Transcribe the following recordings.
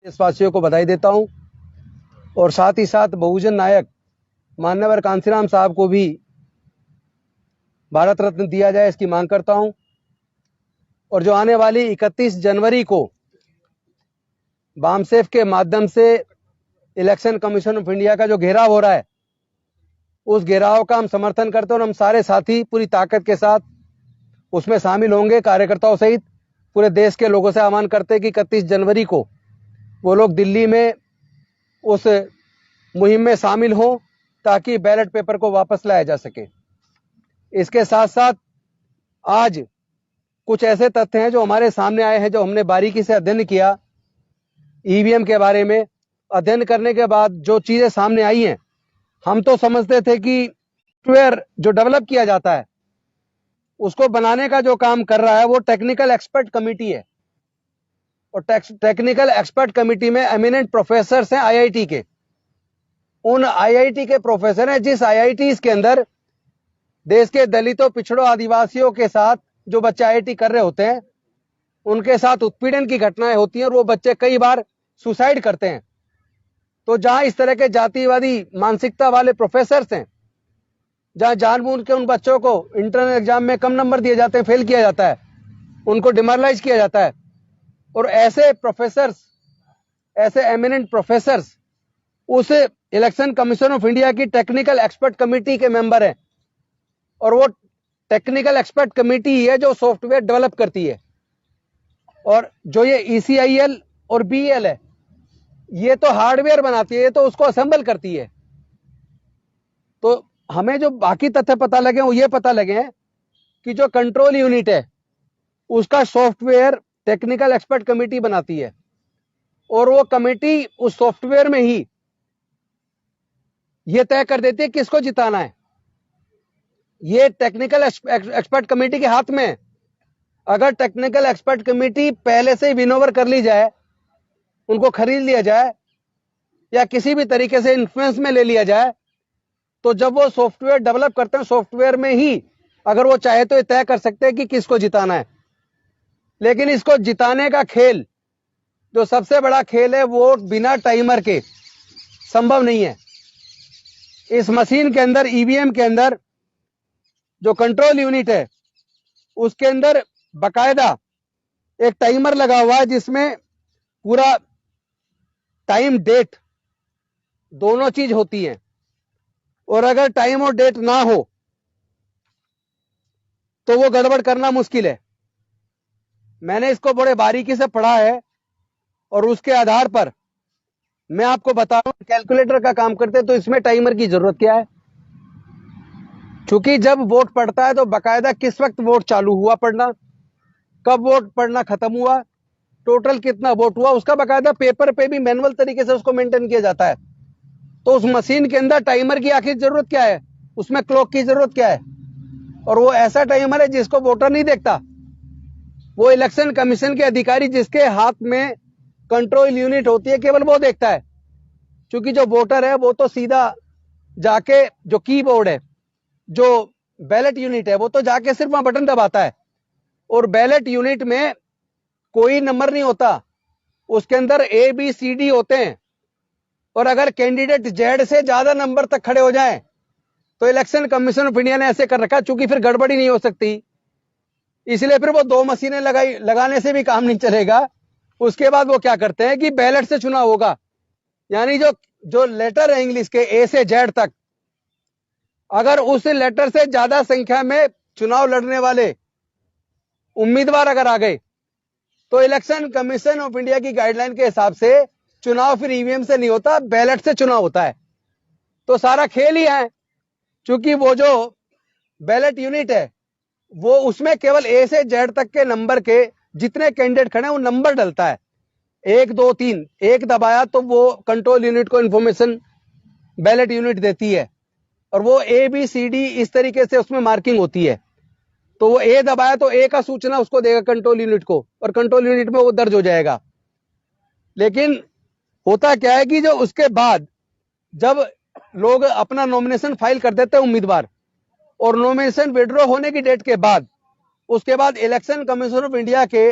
देशवासियों को बधाई देता हूं और साथ ही साथ बहुजन नायक मान्यवर कांसीराम साहब को भी भारत रत्न दिया जाए, इसकी मांग करता हूं। और जो आने वाली 31 जनवरी को बामसेफ के माध्यम से इलेक्शन कमीशन ऑफ इंडिया का जो घेराव हो रहा है, उस घेराव का हम समर्थन करते हैं और हम सारे साथी पूरी ताकत के साथ उसमें शामिल होंगे। कार्यकर्ताओं सहित पूरे देश के लोगों से आह्वान करते हैं कि 31 जनवरी को वो लोग दिल्ली में उस मुहिम में शामिल हो ताकि बैलेट पेपर को वापस लाया जा सके। इसके साथ साथ आज कुछ ऐसे तथ्य हैं जो हमारे सामने आए हैं, जो हमने बारीकी से अध्ययन किया ईवीएम के बारे में। अध्ययन करने के बाद जो चीजें सामने आई हैं, हम तो समझते थे कि सॉफ्टवेयर जो डेवलप किया जाता है उसको बनाने का जो काम कर रहा है वो टेक्निकल एक्सपर्ट कमेटी है। और टेक्निकल एक्सपर्ट कमेटी में एमिनेंट प्रोफेसर्स हैं आईआईटी के। उन आईआईटी के प्रोफेसर हैं जिस आईआईटी के अंदर देश के दलितों, पिछड़ों, आदिवासियों के साथ जो बच्चे आईआईटी कर रहे होते हैं उनके साथ उत्पीड़न की घटनाएं होती हैं और वो बच्चे कई बार सुसाइड करते हैं। तो जहां इस तरह के जातिवादी मानसिकता वाले प्रोफेसर्स हैं, जहां जानबूझ के उन बच्चों को इंटरनल एग्जाम में कम नंबर दिए जाते हैं, फेल किया जाता है, उनको डिमोरलाइज किया जाता है, और ऐसे प्रोफेसर्स, ऐसे एमिनेंट प्रोफेसर्स उस इलेक्शन कमीशन ऑफ इंडिया की टेक्निकल एक्सपर्ट कमेटी के मेंबर हैं। और वो टेक्निकल एक्सपर्ट कमेटी ही है जो सॉफ्टवेयर डेवलप करती है। और जो ये ईसीआईएल और बीएल है, ये तो हार्डवेयर बनाती है, ये तो उसको असेंबल करती है। तो हमें जो बाकी तथ्य पता लगे वो ये पता लगे हैं कि जो कंट्रोल यूनिट है उसका सॉफ्टवेयर टेक्निकल एक्सपर्ट कमेटी बनाती है और वो कमेटी उस सॉफ्टवेयर में ही ये तय कर देती है किसको जिताना है। ये टेक्निकल एक्सपर्ट कमेटी के हाथ में है। अगर टेक्निकल एक्सपर्ट कमेटी पहले से ही विन ओवर कर ली जाए, उनको खरीद लिया जाए या किसी भी तरीके से इन्फ्लुएंस में ले लिया जाए, तो जब वो सॉफ्टवेयर डेवलप करते हैं, सॉफ्टवेयर में ही अगर वो चाहे तो ये तय कर सकते हैं कि किसको जिताना है। लेकिन इसको जिताने का खेल, जो सबसे बड़ा खेल है, वो बिना टाइमर के संभव नहीं है। इस मशीन के अंदर, ईवीएम के अंदर जो कंट्रोल यूनिट है उसके अंदर बकायदा एक टाइमर लगा हुआ है जिसमें पूरा टाइम डेट दोनों चीज होती है। और अगर टाइम और डेट ना हो तो वो गड़बड़ करना मुश्किल है। मैंने इसको बड़े बारीकी से पढ़ा है और उसके आधार पर मैं आपको बता रहा हूं, कैलकुलेटर का काम करते तो इसमें टाइमर की जरूरत क्या है। क्योंकि जब वोट पड़ता है तो बकायदा किस वक्त वोट चालू हुआ पड़ना, कब वोट पड़ना खत्म हुआ, टोटल कितना वोट हुआ, उसका बकायदा पेपर पे भी मैनुअल तरीके से उसको मेंटेन किया जाता है। तो उस मशीन के अंदर टाइमर की आखिर जरूरत क्या है, उसमें क्लॉक की जरूरत क्या है। और वो ऐसा टाइमर है जिसको वोटर नहीं देखता, वो इलेक्शन कमीशन के अधिकारी जिसके हाथ में कंट्रोल यूनिट होती है केवल वो देखता है। क्योंकि जो वोटर है वो तो सीधा जाके जो कीबोर्ड है, जो बैलेट यूनिट है, वो तो जाके सिर्फ वहां बटन दबाता है। और बैलेट यूनिट में कोई नंबर नहीं होता, उसके अंदर ए बी सी डी होते हैं। और अगर कैंडिडेट जेड से ज्यादा नंबर तक खड़े हो जाएं तो इलेक्शन कमीशन ऑफ इंडिया ने ऐसे कर रखा, चूंकि फिर गड़बड़ी नहीं हो सकती, इसलिए फिर वो दो मशीनें लगाने से भी काम नहीं चलेगा। उसके बाद वो क्या करते हैं कि बैलेट से चुनाव होगा, यानी जो लेटर है इंग्लिश के ए से जेड तक, अगर उस लेटर से ज्यादा संख्या में चुनाव लड़ने वाले उम्मीदवार अगर आ गए तो इलेक्शन कमीशन ऑफ इंडिया की गाइडलाइन के हिसाब से चुनाव फिर ईवीएम से नहीं होता, बैलेट से चुनाव होता है। तो सारा खेल ही है। क्योंकि वो जो बैलेट यूनिट है वो उसमें केवल ए से जेड तक के नंबर के जितने कैंडिडेट खड़े हैं वो नंबर डलता है, 1 2 3, एक दबाया तो वो कंट्रोल यूनिट को इंफॉर्मेशन बैलेट यूनिट देती है और वो ए बी सी डी इस तरीके से उसमें मार्किंग होती है। तो वो ए दबाया तो ए का सूचना उसको देगा कंट्रोल यूनिट को, और कंट्रोल यूनिट में वो दर्ज हो जाएगा। लेकिन होता क्या है कि जो उसके बाद जब लोग अपना नॉमिनेशन फाइल कर देते हैं उम्मीदवार, और नॉमिनेशन विड्रॉ होने की डेट के बाद उसके बाद इलेक्शन कमीशन ऑफ इंडिया के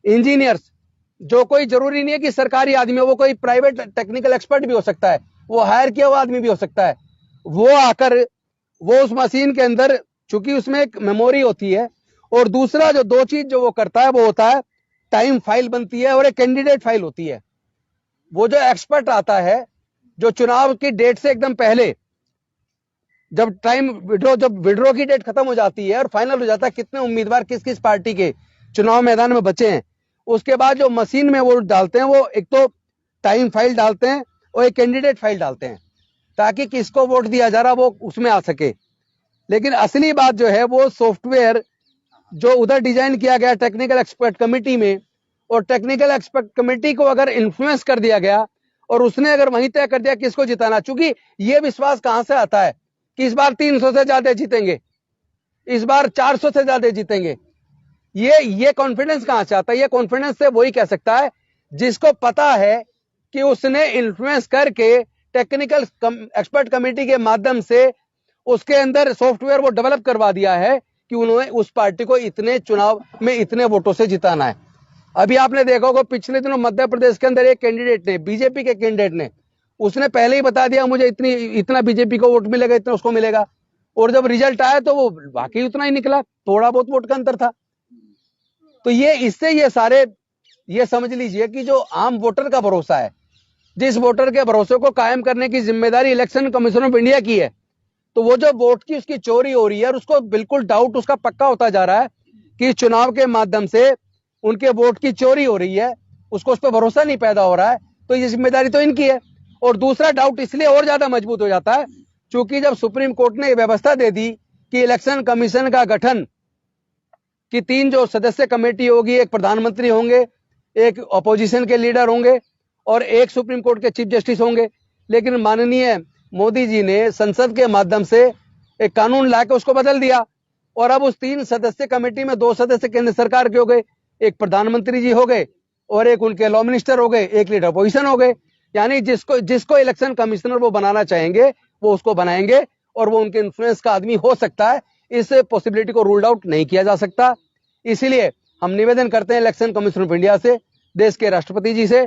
इंजीनियर्स जो कोई जरूरी नहीं है कि सरकारी आदमी हो, वो कोई प्राइवेट टेक्निकल एक्सपर्ट भी हो सकता है, वो हायर किया हुआ आदमी भी हो सकता है। वो आकर वो उस मशीन के अंदर, चूंकि उसमें एक मेमोरी होती है, और दूसरा जो दो चीज जो वो करता है वो होता है टाइम फाइल बनती है और एक कैंडिडेट फाइल होती है। वो जो एक्सपर्ट आता है, जो चुनाव की डेट से एकदम पहले, जब विड्रॉ की डेट खत्म हो जाती है और फाइनल हो जाता है कितने उम्मीदवार किस किस पार्टी के चुनाव मैदान में बचे हैं, उसके बाद जो मशीन में वो डालते हैं, वो एक तो टाइम फाइल डालते हैं और एक कैंडिडेट फाइल डालते हैं, ताकि किसको वोट दिया जा रहा वो उसमें आ सके। लेकिन असली बात जो है वो सॉफ्टवेयर जो उधर डिजाइन किया गया टेक्निकल एक्सपर्ट कमेटी में, और टेक्निकल एक्सपर्ट कमेटी को अगर इन्फ्लुएंस कर दिया गया और उसने अगर वहीं तय कर दिया किसको जिताना, चूंकि ये विश्वास कहां से आता है कि इस बार 300 से ज्यादा जीतेंगे, इस बार 400 से ज्यादा जीतेंगे, ये कॉन्फिडेंस कहां से आता है? ये कॉन्फिडेंस से वही कह सकता है जिसको पता है कि उसने इन्फ्लुएंस करके टेक्निकल एक्सपर्ट कमेटी के माध्यम से उसके अंदर सॉफ्टवेयर वो डेवलप करवा दिया है कि उन्होंने उस पार्टी को इतने चुनाव में इतने वोटों से जिताना है। अभी आपने देखा होगा पिछले दिनों मध्य प्रदेश के अंदर एक कैंडिडेट ने, बीजेपी के कैंडिडेट ने, उसने पहले ही बता दिया मुझे इतना बीजेपी को वोट मिलेगा, इतना उसको मिलेगा, और जब रिजल्ट आया तो वो वाकई उतना ही निकला, थोड़ा बहुत वोट का अंतर था। तो ये सारे ये समझ लीजिए कि जो आम वोटर का भरोसा है, जिस वोटर के भरोसे को कायम करने की जिम्मेदारी इलेक्शन कमीशन ऑफ इंडिया की है, तो वो जो वोट की उसकी चोरी हो रही है और उसको बिल्कुल डाउट उसका पक्का होता जा रहा है कि चुनाव के माध्यम से उनके वोट की चोरी हो रही है, उसको उस पर भरोसा नहीं पैदा हो रहा है, तो ये जिम्मेदारी तो इनकी है। और दूसरा डाउट इसलिए और ज्यादा मजबूत हो जाता है क्योंकि जब सुप्रीम कोर्ट ने व्यवस्था दे दी कि इलेक्शन कमीशन का गठन कि 3 जो सदस्य कमेटी होगी, एक प्रधानमंत्री होंगे, एक अपोजिशन के लीडर होंगे और एक सुप्रीम कोर्ट के चीफ जस्टिस होंगे, लेकिन माननीय मोदी जी ने संसद के माध्यम से एक कानून लाकर उसको बदल दिया और अब उस 3 सदस्य कमेटी में 2 सदस्य केंद्र सरकार के हो गए, एक प्रधानमंत्री जी हो गए और एक उनके लॉ मिनिस्टर हो गए, एक लीडर अपोजिशन हो गए। यानी जिसको इलेक्शन कमिश्नर वो बनाना चाहेंगे वो उसको बनाएंगे और वो उनके इन्फ्लुएंस का आदमी हो सकता है। इस पॉसिबिलिटी को रूल्ड आउट नहीं किया जा सकता। इसीलिए हम निवेदन करते हैं इलेक्शन कमीशन ऑफ इंडिया से, देश के राष्ट्रपति जी से,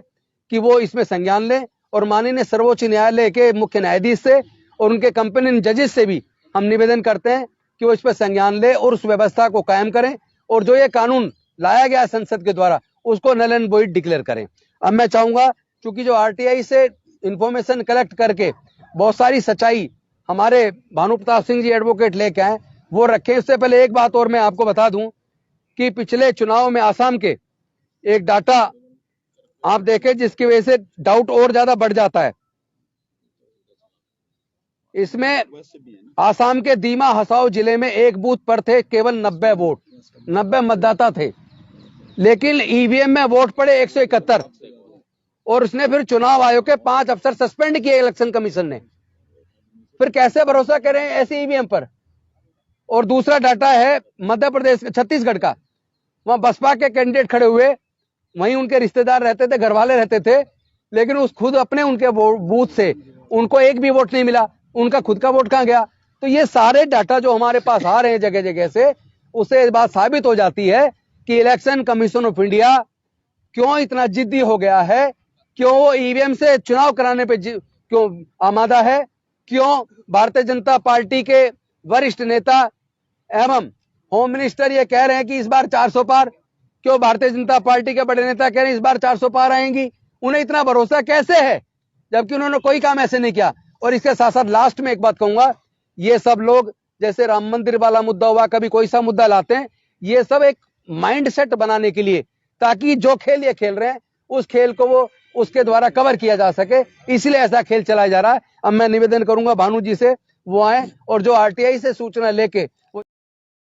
कि वो इसमें संज्ञान लें और माननीय सर्वोच्च न्यायालय के मुख्य न्यायाधीश से और उनके कंपेनियन जजेस से भी हम निवेदन करते हैं कि वो इस पर संज्ञान ले और उस व्यवस्था को कायम करें और जो ये कानून लाया गया संसद के द्वारा उसको नल एंड वॉइड डिक्लेयर करें। अब मैं चाहूंगा क्योंकि जो आरटीआई से इंफॉर्मेशन कलेक्ट करके बहुत सारी सच्चाई हमारे भानु प्रताप सिंह जी एडवोकेट लेके आए वो रखें। इससे पहले एक बात और मैं आपको बता दूं कि पिछले चुनाव में आसाम के एक डाटा आप देखें जिसकी वजह से डाउट और ज्यादा बढ़ जाता है। इसमें आसाम के दीमा हसाओ जिले में एक बूथ पर थे केवल 90 वोट, 90 मतदाता थे, लेकिन ईवीएम में वोट पड़े 171 और उसने फिर चुनाव आयोग के 5 अफसर सस्पेंड किए इलेक्शन कमीशन ने। फिर कैसे भरोसा करें ऐसे ईवीएम पर? और दूसरा डाटा है मध्य प्रदेश छत्तीसगढ़ का, वहां बसपा के कैंडिडेट खड़े हुए, वहीं उनके रिश्तेदार रहते थे, घर वाले रहते थे, लेकिन उस खुद अपने उनके बूथ से उनको एक भी वोट नहीं मिला, उनका खुद का वोट कहां गया? तो ये सारे डाटा जो हमारे पास आ रहे हैं जगह जगह से, उससे इस बात साबित हो जाती है कि इलेक्शन कमीशन ऑफ इंडिया क्यों इतना जिद्दी हो गया है, क्यों वो ईवीएम से चुनाव कराने पे क्यों आमादा है, क्यों भारतीय जनता पार्टी के वरिष्ठ नेता एवं होम मिनिस्टर ये कह रहे हैं कि इस बार 400 पार, क्यों भारतीय जनता पार्टी के बड़े नेता कह रहे हैं इस बार 400 पार आएंगी? उन्हें इतना भरोसा कैसे है जबकि उन्होंने कोई काम ऐसे नहीं किया। और इसके साथ साथ लास्ट में एक बात कहूंगा, ये सब लोग जैसे राम मंदिर वाला मुद्दा हुआ, कभी कोई सा मुद्दा लाते हैं, ये सब एक माइंड सेट बनाने के लिए, ताकि जो खेल ये खेल रहे हैं उस खेल को वो उसके द्वारा कवर किया जा सके, इसलिए ऐसा खेल चलाया जा रहा है। अब मैं निवेदन करूंगा भानु जी से वो आए और जो आरटीआई से सूचना लेके